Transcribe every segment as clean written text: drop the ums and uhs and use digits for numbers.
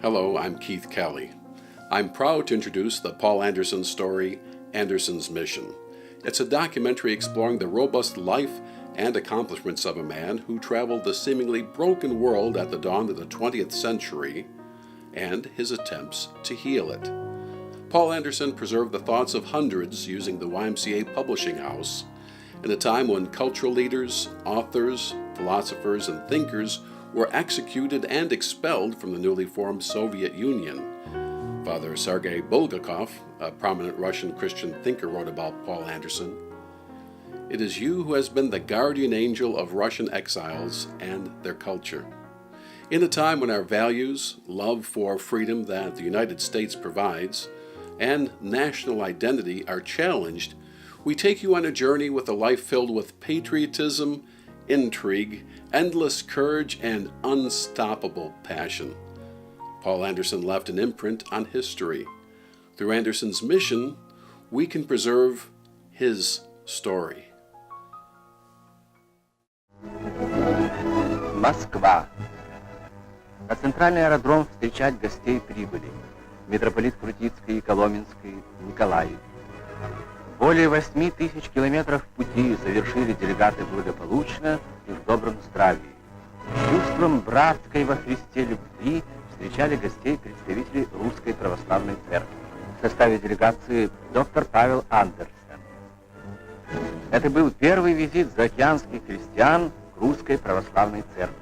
Hello, I'm Keith Kelly. I'm proud to introduce the Paul Anderson story, Anderson's Mission. It's a documentary exploring the robust life and accomplishments of a man who traveled the seemingly broken world at the dawn of the 20th century and his attempts to heal it. Paul Anderson preserved the thoughts of hundreds using the YMCA Publishing House in a time when cultural leaders, authors, philosophers, and thinkers were executed and expelled from the newly formed Soviet Union. Father Sergei Bulgakov, a prominent Russian Christian thinker, wrote about Paul Anderson. It is you who has been the guardian angel of Russian exiles and their culture. In a time when our values, love for freedom that the United States provides, and national identity are challenged, we take you on a journey with a life filled with patriotism, intrigue, endless courage, and unstoppable passion. Paul Anderson left an imprint on history. Through Anderson's mission, we can preserve his story. Москва. На центральный аэродром встречать гостей прибыли митрополит Крутицкий и Коломенский Николай. Более 8000 километров пути совершили делегаты благополучно и в добром здравии. С чувством братской во Христе любви встречали гостей представители Русской Православной Церкви. В составе делегации доктор Павел Андерсен. Это был первый визит заокеанских христиан к Русской Православной Церкви.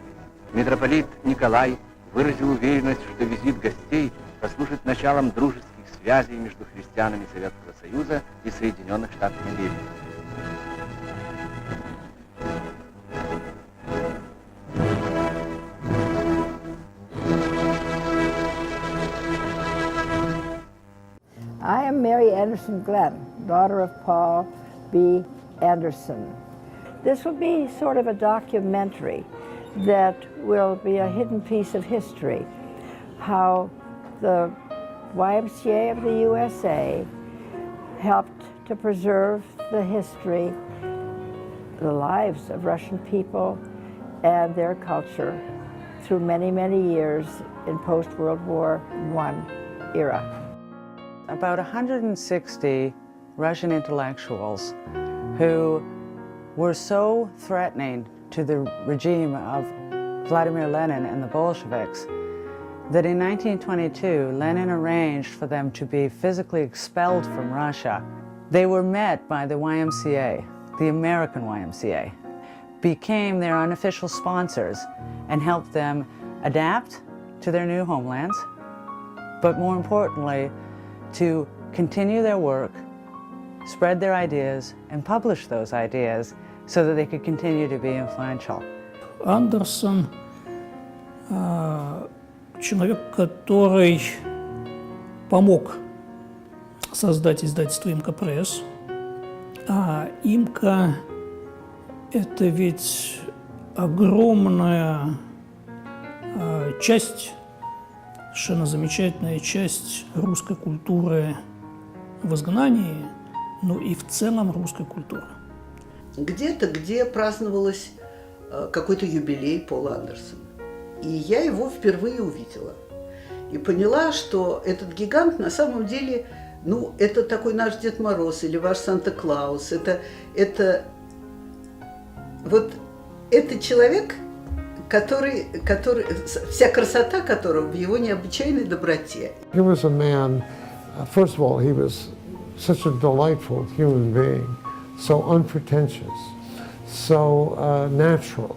Митрополит Николай выразил уверенность, что визит гостей послужит началом дружеских связей между христианами Советского Союза и Соединенных Штатов Америки. I am Mary Anderson Glenn, daughter of Paul B. Anderson. This will be sort of a documentary that will be a hidden piece of history, how the YMCA of the USA helped to preserve the history, the lives of Russian people and their culture through many, many years in post-World War I era. About 160 Russian intellectuals who were so threatening to the regime of Vladimir Lenin and the Bolsheviks that in 1922, Lenin arranged for them to be physically expelled from Russia. They were met by the YMCA, the American YMCA, became their unofficial sponsors and helped them adapt to their new homelands, but more importantly, to continue their work, spread their ideas, and publish those ideas so that they could continue to be influential. Андерсон человек, который помог создать издательство «Имка Пресс». А «Имка» — это ведь огромная часть, совершенно замечательная часть русской культуры в изгнании, ну и в целом русской культуры. Где-то, где праздновалось какой-то юбилей Пола Андерсона. И я его впервые увидела. И поняла, что этот гигант на самом деле, ну, это такой наш Дед Мороз или ваш Санта-Клаус. Это человек, который, вся красота которого в его необычайной доброте. He was a man, first of all, he was such a delightful human being, so unpretentious, so natural,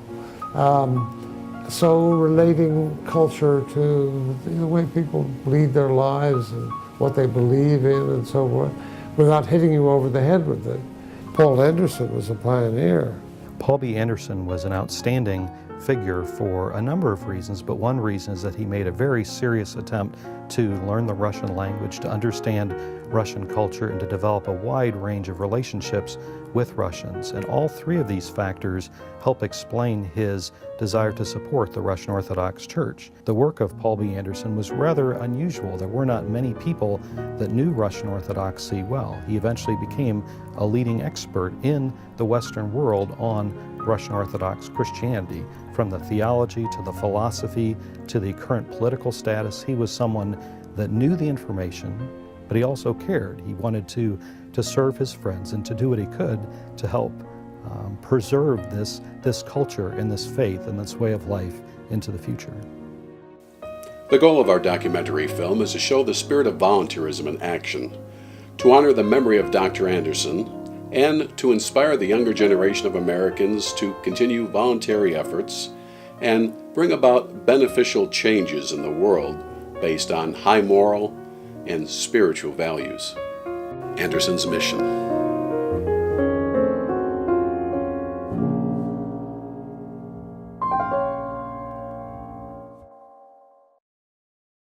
so relating culture to the way people lead their lives and what they believe in and so forth, without hitting you over the head with it. Paul Anderson was a pioneer. Paul B. Anderson was an outstanding figure for a number of reasons, but one reason is that he made a very serious attempt to learn the Russian language, to understand Russian culture, and to develop a wide range of relationships with Russians. And all three of these factors help explain his desire to support the Russian Orthodox Church. The work of Paul B. Anderson was rather unusual. There were not many people that knew Russian Orthodoxy well. He eventually became a leading expert in the Western world on Russian Orthodox Christianity. From the theology to the philosophy to the current political status, he was someone that knew the information, but he also cared. He wanted to serve his friends and to do what he could to help preserve this culture and this faith and this way of life into the future. The goal of our documentary film is to show the spirit of volunteerism in action, to honor the memory of Dr. Anderson, and to inspire the younger generation of Americans to continue voluntary efforts and bring about beneficial changes in the world based on high moral and spiritual values. Anderson's mission.